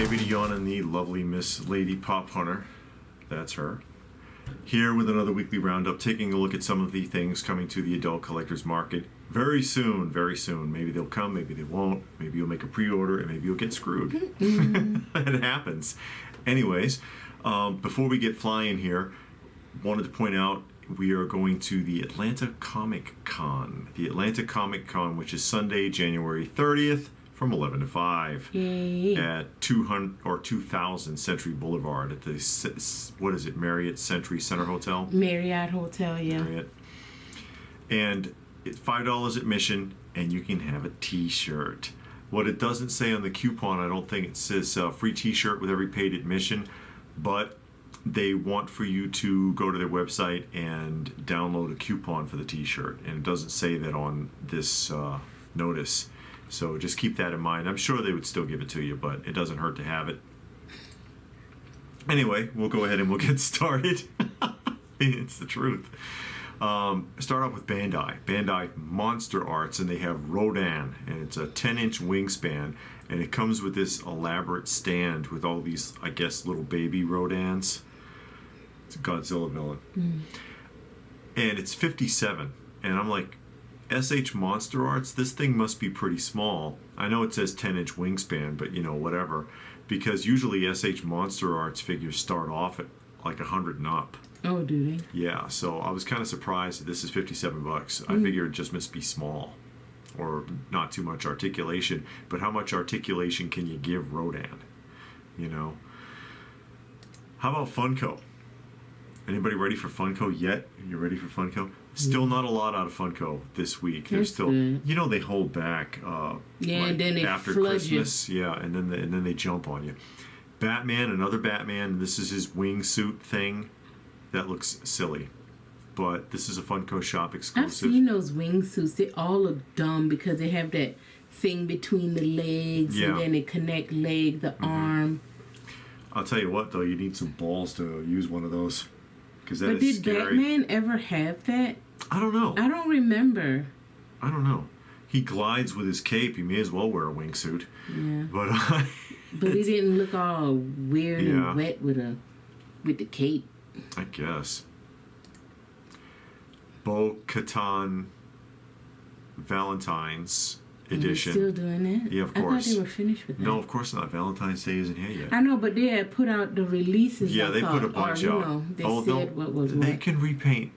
David Yon and the lovely Miss Lady Pop Hunter. That's her. Here with another weekly roundup, taking a look at some of the things coming to the adult collector's market very soon, very soon. Maybe they'll come, maybe they won't. Maybe you'll make a pre-order and maybe you'll get screwed. It happens. Anyways, before we get flying here, wanted to point out we are going to the Atlanta Comic Con. The Atlanta Comic Con, which is Sunday, January 30th from 11 to 5 at 2000 Century Boulevard at the, what is it, Marriott Century Center Hotel? Marriott Hotel, yeah. Marriott. And it's $5 admission, and you can have a t-shirt. What it doesn't say on the coupon, I don't think it says free t-shirt with every paid admission, but they want for you to go to their website and download a coupon for the t-shirt, and it doesn't say that on this notice. So just keep that in mind. I'm sure they would still give it to you, but it doesn't hurt to have it. Anyway, we'll go ahead and we'll get started. It's the truth. Start off with Bandai. Bandai Monster Arts, and they have Rodan, and it's a 10-inch wingspan, and it comes with this elaborate stand with all these, I guess, little baby Rodans. It's a Godzilla villain. And it's 57, and I'm like, SH Monster Arts, this thing must be pretty small. I know it says 10-inch wingspan, but you know, whatever. Because usually SH Monster Arts figures start off at like 100 and up. Oh, do they? Yeah, so I was kind of surprised that this is $57. I figured it just must be small or not too much articulation. But how much articulation can you give Rodan? You know? How about Funko? Anybody ready for Funko yet? You ready for Funko? Still not a lot out of Funko this week. There's still, good. You know, they hold back. Yeah, like and then they after flood Christmas. you. Yeah, and then they jump on you. Batman, another Batman. This is his wingsuit thing. That looks silly, but this is a Funko Shop exclusive. I've seen those wingsuits. They all look dumb because they have that thing between the legs, and then they connect leg, the arm. I'll tell you what, though, you need some balls to use one of those. But did scary. Batman ever have that? I don't know. I don't remember. I don't know. He glides with his cape. He may as well wear a wingsuit. Yeah. But he didn't look all weird and wet with the cape. I guess. Bo-Katan Valentine's edition. Still doing that? Yeah, of course. I thought they were finished with that. No, of course not. Valentine's Day isn't here yet. I know, but they had put out the releases. Yeah, they put a bunch out. They said what was They what. can repaint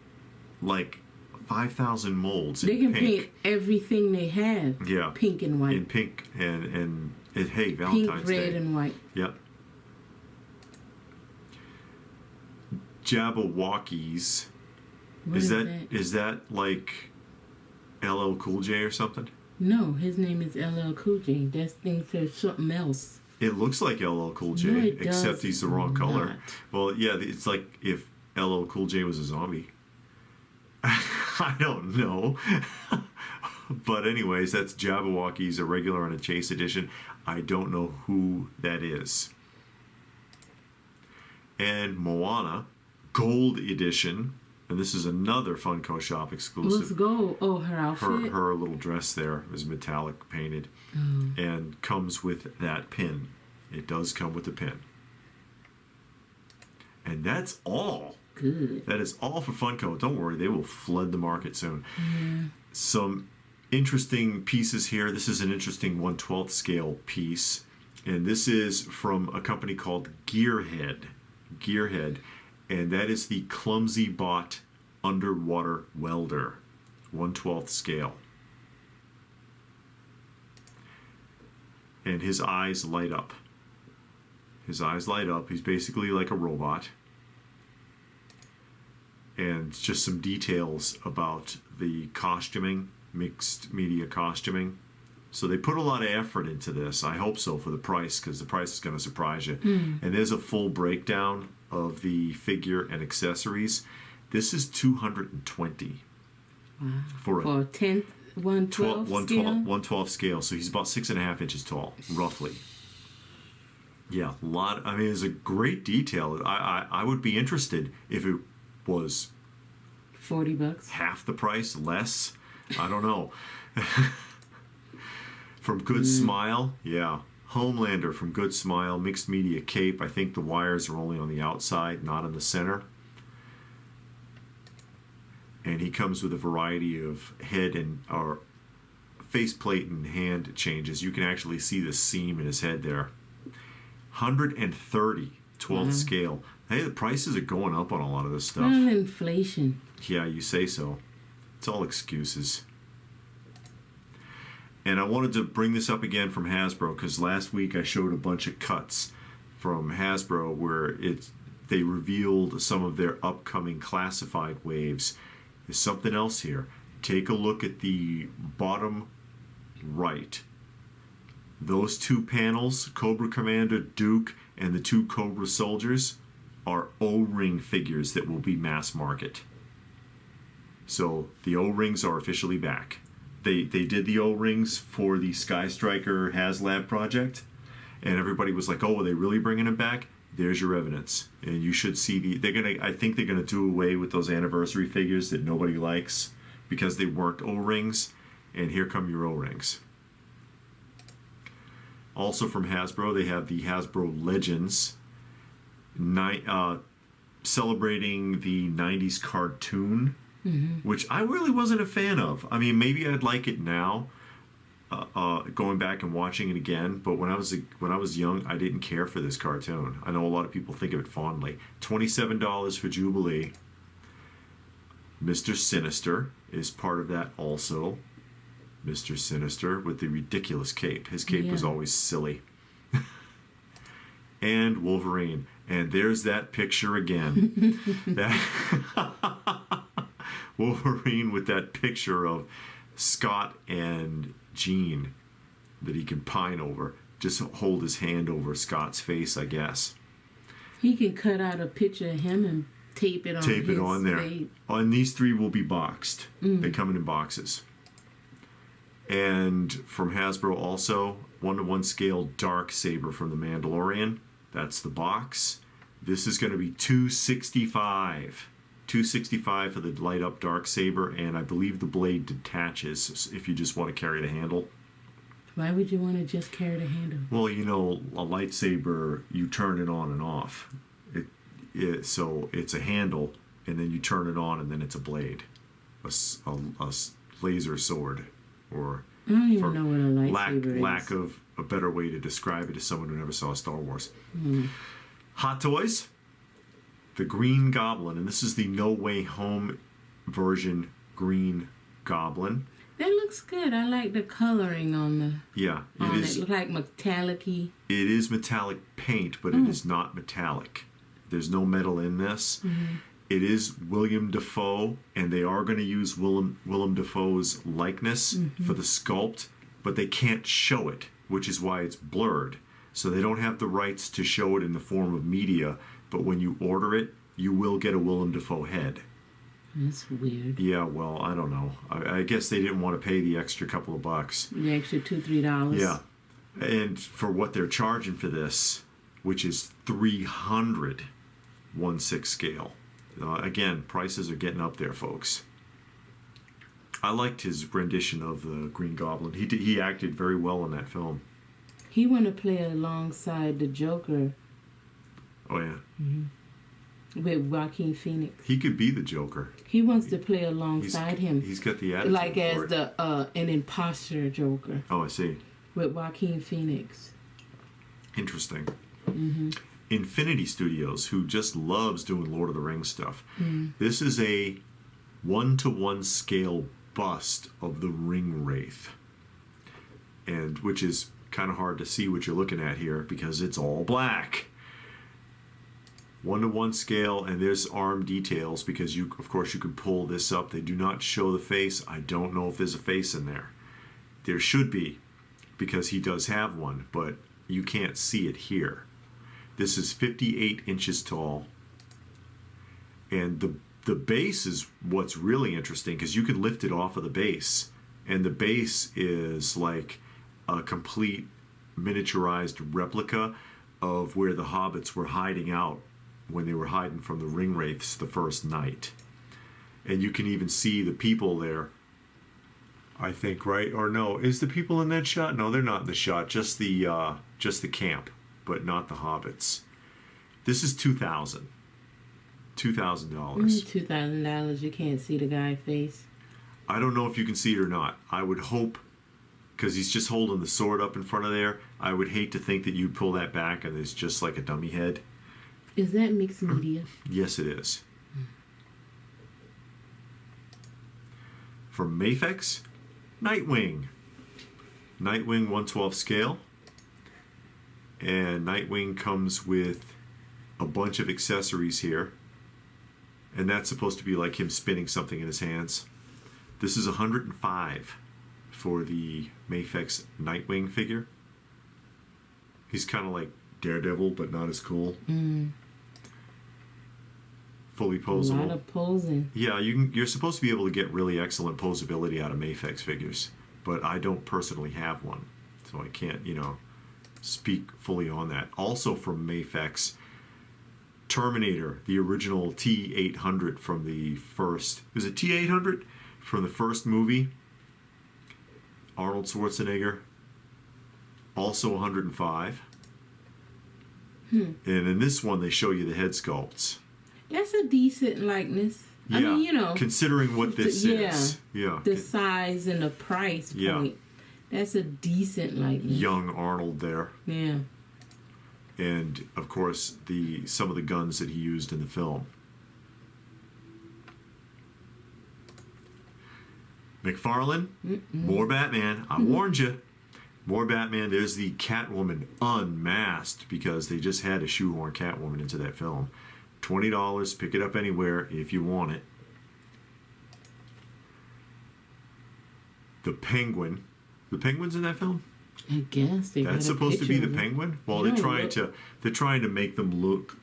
like 5,000 molds. They in can pink. paint everything they have. Yeah, pink and white. In pink and hey, Valentine's Day. Pink, red, and white. Yep. Jabberwockies. Is that like LL Cool J or something? No, his name is LL Cool J. That thing says something else. It looks like LL Cool J, No, except he's the wrong color. not. Well, yeah, it's like if LL Cool J was a zombie. I don't know. But anyways, that's Jabberwockies, a regular and a chase edition. I don't know who that is. And Moana, Gold Edition. And this is another Funko Shop exclusive. Let's go. Oh, her outfit? Her little dress there is metallic painted and comes with that pin. It does come with the pin. And that's all. Good. That is all for Funko. Don't worry, they will flood the market soon. Some interesting pieces here. This is an interesting 1/12 scale piece. And this is from a company called Gearhead. Gearhead. And that is the Clumsy Bot Underwater Welder, 1/12 scale. And his eyes light up. His eyes light up. He's basically like a robot. And just some details about the costuming, mixed media costuming. So they put a lot of effort into this. I hope so for the price, because the price is going to surprise you. And there's a full breakdown of the figure and accessories. This is $220 for a 10th 1/12 scale. 1/12 scale. So he's about 6.5 inches tall, roughly. Yeah, a lot. I mean, it's a great detail. I would be interested if it was $40. Half the price, less. I don't know. From Good Smile, yeah, Homelander from Good Smile, mixed media cape. I think the wires are only on the outside, not in the center. And he comes with a variety of head and or faceplate and hand changes. You can actually see the seam in his head there. 130, 12th scale. Hey, the prices are going up on a lot of this stuff. Inflation. Yeah, you say so. It's all excuses. And I wanted to bring this up again from Hasbro because last week I showed a bunch of cuts from Hasbro where they revealed some of their upcoming classified waves. There's something else here. Take a look at the bottom right. Those two panels, Cobra Commander, Duke, and the two Cobra soldiers, are O-ring figures that will be mass market. So the O-rings are officially back. They did the O-rings for the Sky Striker HasLab project, and everybody was like, "Oh, are they really bringing them back?" There's your evidence, and you should see I think they're gonna do away with those anniversary figures that nobody likes because they weren't O-rings, and here come your O-rings. Also from Hasbro, they have the Hasbro Legends, celebrating the 90s cartoon, which I really wasn't a fan of. I mean, maybe I'd like it now, going back and watching it again. But when I was young, I didn't care for this cartoon. I know a lot of people think of it fondly. $27 for Jubilee. Mr. Sinister is part of that also. Mr. Sinister with the ridiculous cape. His cape was always silly. And Wolverine. And there's that picture again. Wolverine with that picture of Scott and Jean that he can pine over. Just hold his hand over Scott's face, I guess. He can cut out a picture of him and tape it on there. face. And these three will be boxed. They come in boxes. And from Hasbro also, 1-to-1 scale Dark Saber from The Mandalorian. That's the box. This is going to be $265. $265 for the light up Dark Saber, and I believe the blade detaches if you just want to carry the handle. Why would you want to just carry the handle? Well, you know, a lightsaber, you turn it on and off. So it's a handle, and then you turn it on, and then it's a blade. A laser sword. Or I don't even know what a lightsaber is. Lack of a better way to describe it as someone who never saw Star Wars. Hot Toys, the Green Goblin, and this is the No Way Home version Green Goblin. That looks good. I like the coloring on the. Yeah, it is. It looks like metallic-y. It is metallic paint, but it is not metallic. There's no metal in this. It is William Dafoe, and they are going to use Willem Dafoe's likeness for the sculpt, but they can't show it, which is why it's blurred. So they don't have the rights to show it in the form of media, but when you order it, you will get a Willem Dafoe head. That's weird. Yeah, well, I don't know. I guess they didn't want to pay the extra couple of bucks. The extra $2-3. Yeah. And for what they're charging for this, which is $300, 1/6 scale. Again, prices are getting up there, folks. I liked his rendition of the Green Goblin. He acted very well in that film. He want to play alongside the Joker. Oh, yeah. With Joaquin Phoenix. He could be the Joker. He wants to play alongside him. He's got the attitude like as for it. an imposter Joker. Oh, I see. With Joaquin Phoenix. Interesting. Infinity Studios, who just loves doing Lord of the Rings stuff. This is a 1-to-1 scale bust of the Ring Wraith, and which is kind of hard to see what you're looking at here because it's all black. 1-to-1 scale, and there's arm details because of course you can pull this up. They do not show the face. I don't know if there's a face in there. There should be, because he does have one, but you can't see it here. This is 58 inches tall, and the base is what's really interesting because you can lift it off of the base, and the base is like a complete miniaturized replica of where the hobbits were hiding out when they were hiding from the ring wraiths the first night. And you can even see the people there I think, right? Or no, is the people in that shot? No, they're not in the shot. Just the camp, but not the hobbits. This is $2,000. $2,000. $2,000. You can't see the guy's face. I don't know if you can see it or not. I would hope, because he's just holding the sword up in front of there. I would hate to think that you'd pull that back and it's just like a dummy head. Is that mixed media? Yes, it is. From Mafex, Nightwing. Nightwing 1/12 scale. And Nightwing comes with a bunch of accessories here. And that's supposed to be like him spinning something in his hands. This is $105 for the Mafex Nightwing figure. He's kind of like Daredevil, but not as cool. Fully posable. A lot of posing. Yeah, you're supposed to be able to get really excellent posability out of Mafex figures, but I don't personally have one, so I can't, speak fully on that. Also from Mafex, Terminator, the original T-800 from the first... Is it T-800? From the first movie. Arnold Schwarzenegger. Also 105. And in this one, they show you the head sculpts. That's a decent likeness. Yeah, I mean, considering what this is. Yeah. The size and the price point. Yeah. That's a decent likeness. Young Arnold there. Yeah. And, of course, some of the guns that he used in the film. McFarlane, more Batman. I warned you. More Batman. There's the Catwoman unmasked because they just had to shoehorn Catwoman into that film. $20. Pick it up anywhere if you want it. The Penguin. The Penguin's in that film? I guess they That's supposed to be the Penguin? Well, they're trying to make them look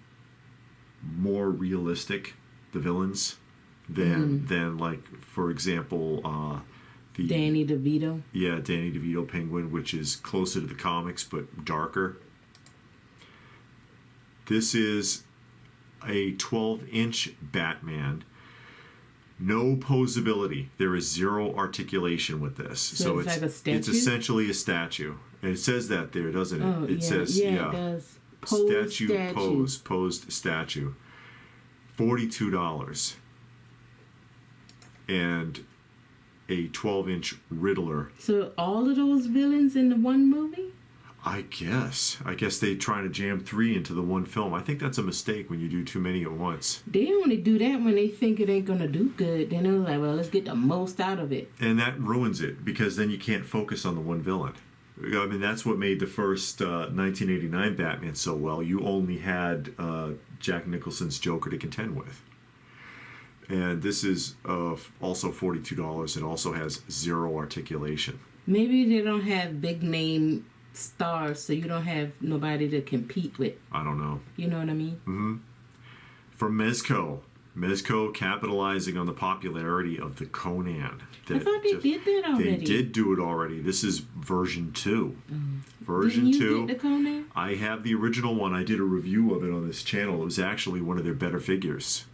more realistic, the villains, than like, for example, the Danny DeVito. Yeah, Danny DeVito Penguin, which is closer to the comics but darker. This is a 12-inch Batman. No posability. There is zero articulation with this. So it's like a statue? It's essentially a statue. And it says that there, doesn't it? Oh, it says, it does. Posed statue. $42. And a 12-inch Riddler. So all of those villains in the one movie? I guess they trying to jam 3 into the one film. I think that's a mistake when you do too many at once. They only do that when they think it ain't gonna do good. Then they're like, well, let's get the most out of it. And that ruins it because then you can't focus on the one villain. I mean, that's what made the first 1989 Batman so well. You only had Jack Nicholson's Joker to contend with. And this is also $42. It also has zero articulation. Maybe they don't have big name stars, so you don't have nobody to compete with. I don't know. You know what I mean? Mm-hmm. From Mezco capitalizing on the popularity of the Conan. I thought they did that already. They did do it already. This is version 2. Version Didn't 2. you get the Conan? I have the original one. I did a review of it on this channel. It was actually one of their better figures.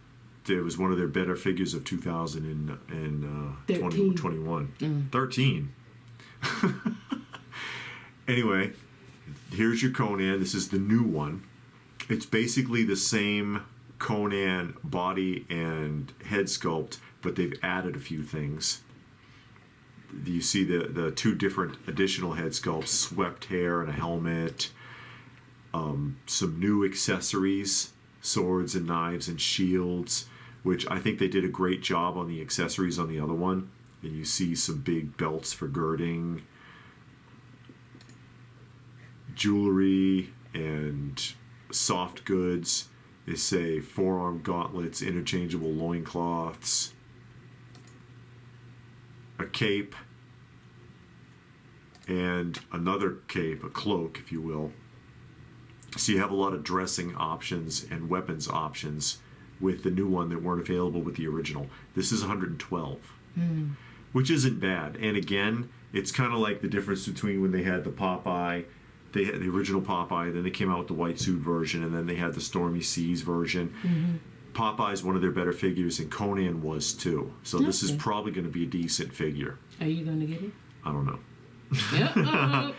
It was one of their better figures of 2021. 13. Anyway, here's your Conan. This is the new one. It's basically the same Conan body and head sculpt, but they've added a few things. You see the 2 different additional head sculpts, swept hair and a helmet, some new accessories, swords and knives and shields, which I think they did a great job on the accessories on the other one. And you see some big belts for girding, jewelry and soft goods. They say forearm gauntlets, interchangeable loincloths, a cape, and another cape, a cloak, if you will. So you have a lot of dressing options and weapons options with the new one that weren't available with the original. This is $112, which isn't bad. And again, it's kind of like the difference between when they had the Popeye. They had the original Popeye, then they came out with the white suit version, and then they had the Stormy Seas version. Popeye's one of their better figures, and Conan was too. So this is probably going to be a decent figure. Are you going to get it? I don't know. Uh-oh.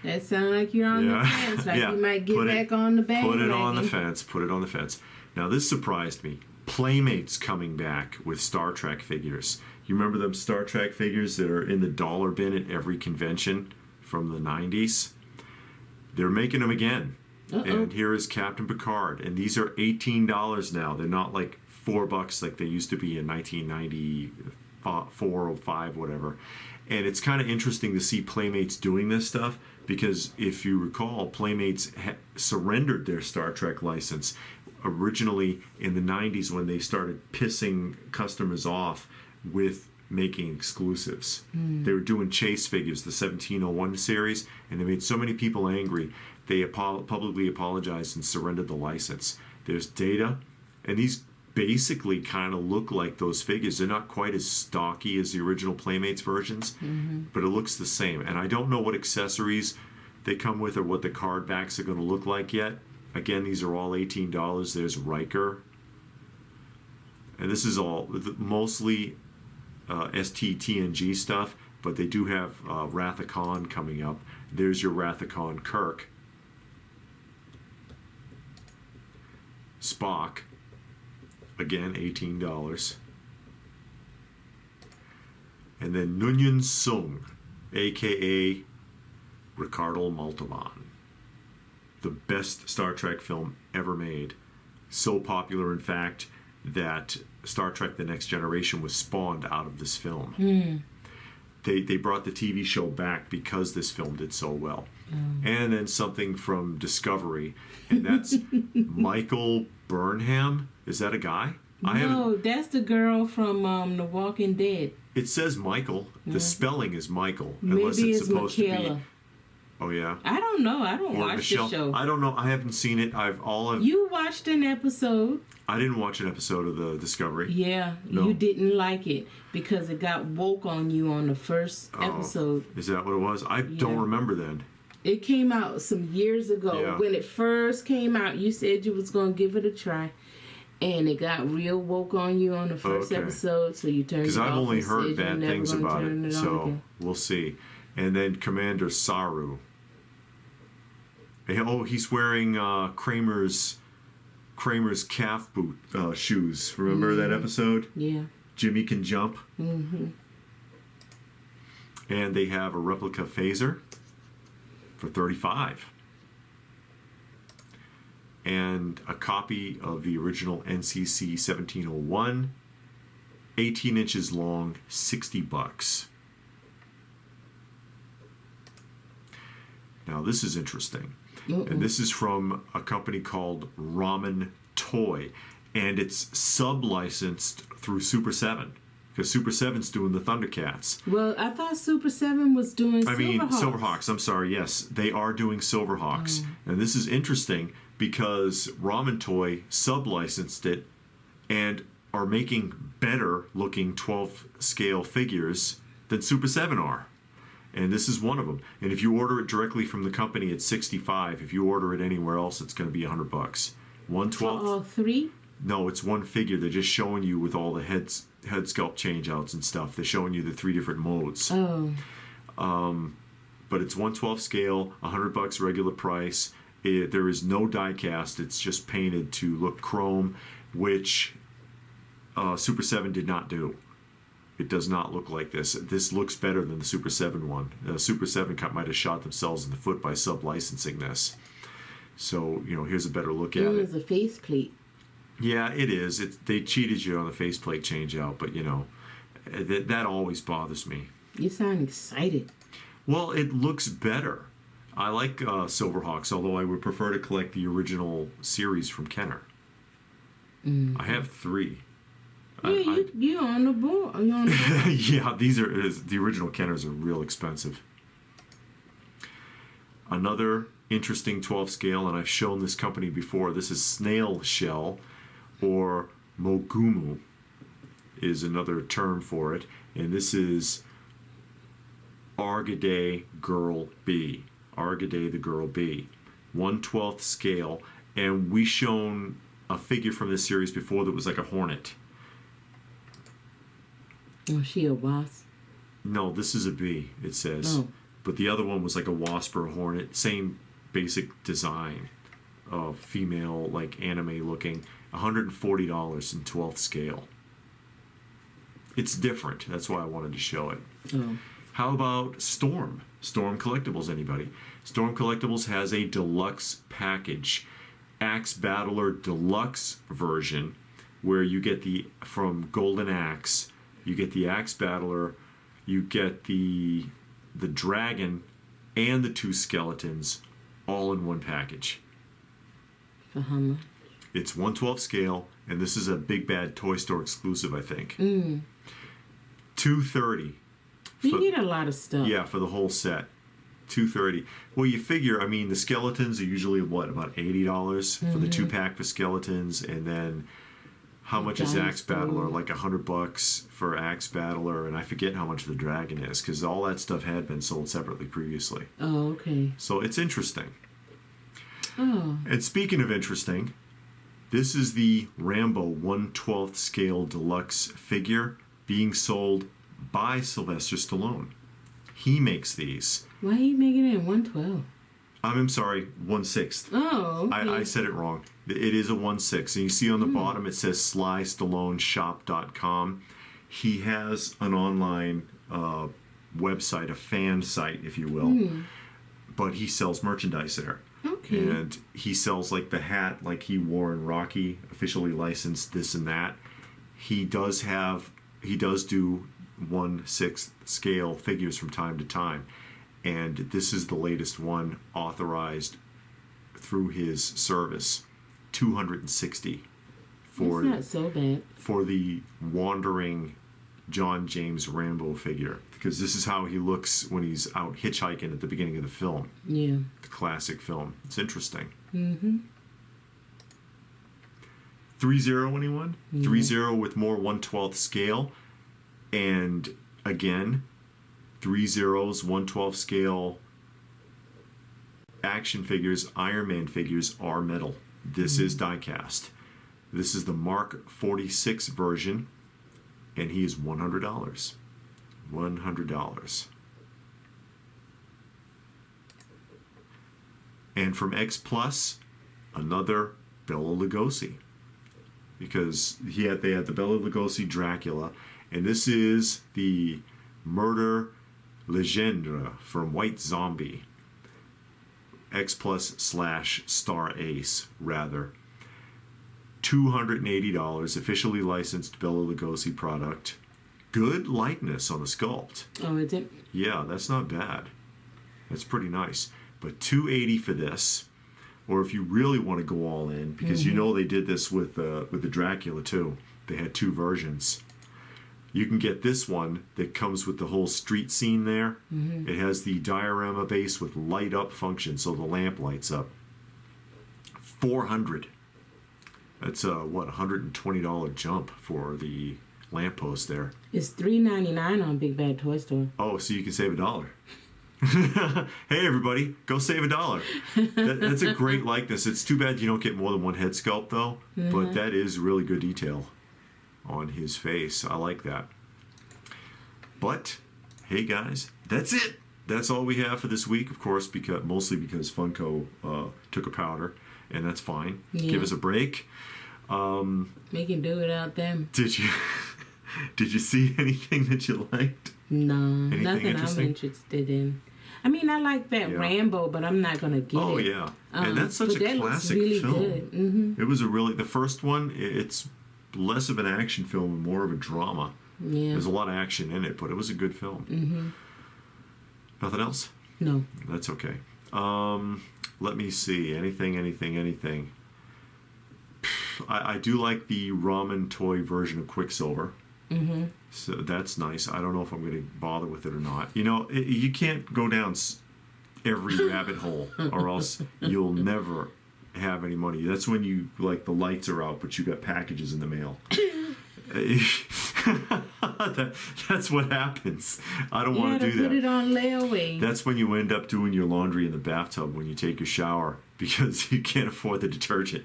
That sounds like you're on the fence. Like you might get back on the bandwagon. Put it on the fence. Put it on the fence. Now, this surprised me. Playmates coming back with Star Trek figures. You remember them Star Trek figures that are in the dollar bin at every convention from the 90s? They're making them again. And here is Captain Picard. And these are $18 now. They're not like $4 like they used to be in 1994 or 5, whatever. And it's kind of interesting to see Playmates doing this stuff because if you recall, Playmates surrendered their Star Trek license originally in the 90s when they started pissing customers off with making exclusives. They were doing chase figures, the 1701 series, and they made so many people angry, they publicly apologized and surrendered the license. There's Data, and these basically kind of look like those figures. They're not quite as stocky as the original Playmates versions, but it looks the same. And I don't know what accessories they come with or what the card backs are going to look like yet. Again, these are all $18. There's Riker. And this is all mostly STTNG stuff, but they do have Wrath of Khan coming up. There's your Wrath of Khan Kirk. Spock. Again, $18. And then Nunyan Sung, a.k.a. Ricardo Montalban. The best Star Trek film ever made. So popular, in fact, that Star Trek The Next Generation was spawned out of this film. They brought the TV show back because this film did so well. And then something from Discovery, and that's Michael Burnham. Is that a guy? No, that's the girl from The Walking Dead. It says Michael. The spelling is Michael, Maybe unless it's supposed Michaela. to be. Oh yeah. I don't know. I don't watch Michelle. the show. I don't know. I haven't seen it. You watched an episode. I didn't watch an episode of the Discovery. Yeah, no. You didn't like it because it got woke on you on the first episode. Is that what it was? I don't remember then. It came out some years ago. Yeah. When it first came out, you said you was going to give it a try. And it got real woke on you on the first episode, so you turned it off. Because I've only heard bad things about it, so we'll see. And then Commander Saru. Oh, he's wearing Kramer's calf boot shoes. Remember that episode? Yeah. Jimmy Can Jump. And they have a replica phaser for $35. And a copy of the original NCC 1701, 18 inches long, $60. Now this is interesting. And this is from a company called Ramen Toy, and it's sub-licensed through Super 7 because Super 7's doing the Thundercats. Well, I thought Super 7 was doing Silverhawks. Silverhawks. I'm sorry. Yes, they are doing Silverhawks, and this is interesting because Ramen Toy sub-licensed it and are making better looking 12 scale figures than Super 7 are. And this is one of them. And if you order it directly from the company, it's $65. If you order it anywhere else, it's going to be $100. 1/12. For all three? No, it's one figure. They're just showing you with all the head sculpt changeouts and stuff. They're showing you the 3 different modes. Oh. But it's 1/12 scale, $100 regular price. There is no die cast. It's just painted to look chrome, which Super 7 did not do. It does not look like this. This looks better than the Super 7 one. Super 7 might have shot themselves in the foot by sub-licensing this. So, here's a better look at it. It was a faceplate. Yeah, it is. They cheated you on the faceplate change-out, but, that always bothers me. You sound excited. Well, it looks better. I like Silverhawks, although I would prefer to collect the original series from Kenner. I have 3. Yeah, you're on the board. Yeah, these are the original Kenners are real expensive. Another interesting 12 scale, and I've shown this company before. This is Snail Shell, or Mogumu is another term for it, and this is Argade Girl B. Argade the Girl B. 1/12 scale, and we shown a figure from this series before that was like a hornet. Was she a wasp? No, this is a B, it says. Oh. But the other one was like a wasp or a hornet. Same basic design. Female, like anime looking. $140 in 12th scale. It's different. That's why I wanted to show it. Oh. How about Storm? Storm Collectibles, anybody? Storm Collectibles has a deluxe package. Axe Battler Deluxe version, where you get from Golden Axe, you get the Axe Battler, you get the dragon, and the 2 skeletons, all in one package. For how much? It's 1/12 scale, and this is a Big Bad Toy Store exclusive, I think. $230. You get a lot of stuff. Yeah, for the whole set. $230. Well, you figure, I mean, the skeletons are usually, what, about $80 for the 2-pack for skeletons, and then how much is Axe Battler? Like $100 for Axe Battler, and I forget how much the dragon is, because all that stuff had been sold separately previously. Oh, okay. So it's interesting. Oh. And speaking of interesting, this is the Rambo 1/12 scale deluxe figure being sold by Sylvester Stallone. He makes these. Why are you making it in 1/12? I'm sorry, 1/6. Oh, okay. I said it wrong. It is a 1/6. And you see on the bottom it says SlyStalloneShop.com. He has an online website, a fan site, if you will. But he sells merchandise there. Okay. And he sells like the hat like he wore in Rocky, officially licensed, this and that. He does do 1/6 scale figures from time to time. And this is the latest one authorized through his service. $260 for That's not so bad. for the wandering John James Rambo figure, because this is how he looks when he's out hitchhiking at the beginning of the film. Yeah. The classic film. It's interesting. 3-0, anyone? 3-0 with more 1/12 scale. And again, 3-0's 1/12 scale action figures, Iron Man figures, are metal. This is die cast. This is the Mark 46 version, and he is $100. $100. And from X Plus, another Bela Lugosi, because they had the Bela Lugosi Dracula, and this is the Murder Legendre from White Zombie. X Plus / Star Ace, rather. $280, officially licensed Bela Lugosi product. Good likeness on the sculpt. Oh, is it? Yeah, that's not bad. That's pretty nice. But $280 for this, or if you really want to go all in, because you know they did this with the Dracula too. They had 2 versions. You can get this one that comes with the whole street scene there. It has the diorama base with light up function, so the lamp lights up. $400. That's a $120 jump for the lamppost there. It's $3.99 on Big Bad Toy Store. Oh, so you can save $1. Hey everybody, go save $1. That's a great likeness. It's too bad you don't get more than one head sculpt though, but that is really good detail on his face. I like that. But hey guys, that's it. That's all we have for this week, of course, mostly because Funko took a powder, and that's fine. Yeah. Give us a break. We can do without them. Did you see anything that you liked? No, Anything nothing interesting? I'm interested in. I mean, I like that Rambo, but I'm not gonna get it. Oh yeah, and that's such but a that classic looks really film. Good. It was the first one. It's less of an action film and more of a drama. Yeah. There's a lot of action in it, but it was a good film. Nothing else? No. That's okay. Let me see. Anything. I do like the ramen toy version of Quicksilver. So that's nice. I don't know if I'm going to bother with it or not. You know, you can't go down every rabbit hole, or else you'll never have any money. That's when you, like, the lights are out, but you got packages in the mail. That's what happens. I don't want to do that. Put it on layaway. That's when you end up doing your laundry in the bathtub when you take your shower, because you can't afford the detergent.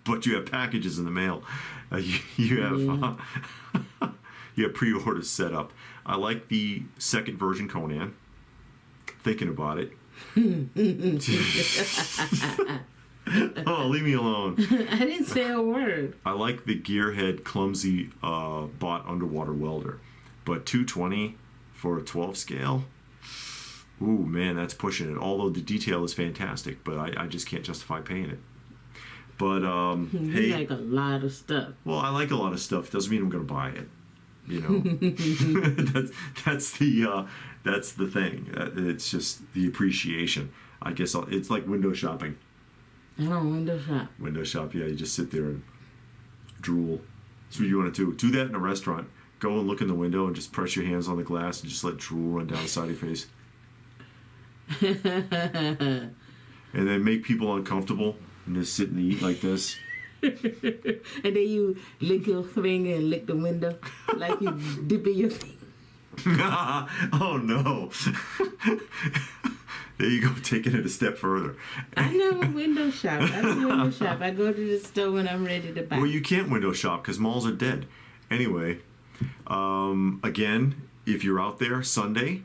But you have packages in the mail. You pre-order setup. I like the second version Conan. Thinking about it. Oh, leave me alone. I didn't say a word. I like the Gearhead clumsy bot underwater welder, but $220 for a 12 scale. Ooh, man, that's pushing it. Although the detail is fantastic, but I just can't justify paying it. But You hey, like a lot of stuff. well, I like a lot of stuff. Doesn't mean I'm going to buy it. You know, that's the thing. It's just the appreciation. I guess it's like window shopping. I don't window shop. Window shop, yeah. You just sit there and drool. That's what you want to do. Do that in a restaurant. Go and look in the window and just press your hands on the glass and just let drool run down the side of your face. And then make people uncomfortable and just sit and eat like this. And then you lick your finger and lick the window like you dipping your finger. Oh no. There you go, taking it a step further. I never window shop. I don't window shop. I go to the store when I'm ready to buy. Well, you can't window shop because malls are dead. Anyway, again, if you're out there Sunday,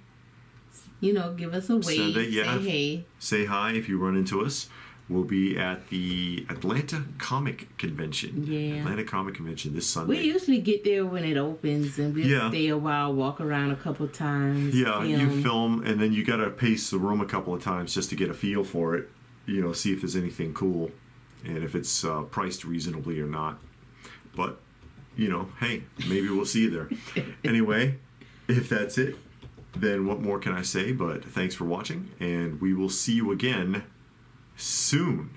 give us a wave. Sunday, yeah. Say hey. Say hi if you run into us. We'll be at the Atlanta Comic Convention. Yeah. Atlanta Comic Convention this Sunday. We usually get there when it opens and we'll stay a while, walk around a couple times. Yeah, film. you film and then you got to pace the room a couple of times just to get a feel for it. See if there's anything cool and if it's priced reasonably or not. But, hey, maybe we'll see you there. Anyway, if that's it, then what more can I say? But thanks for watching and we will see you again soon.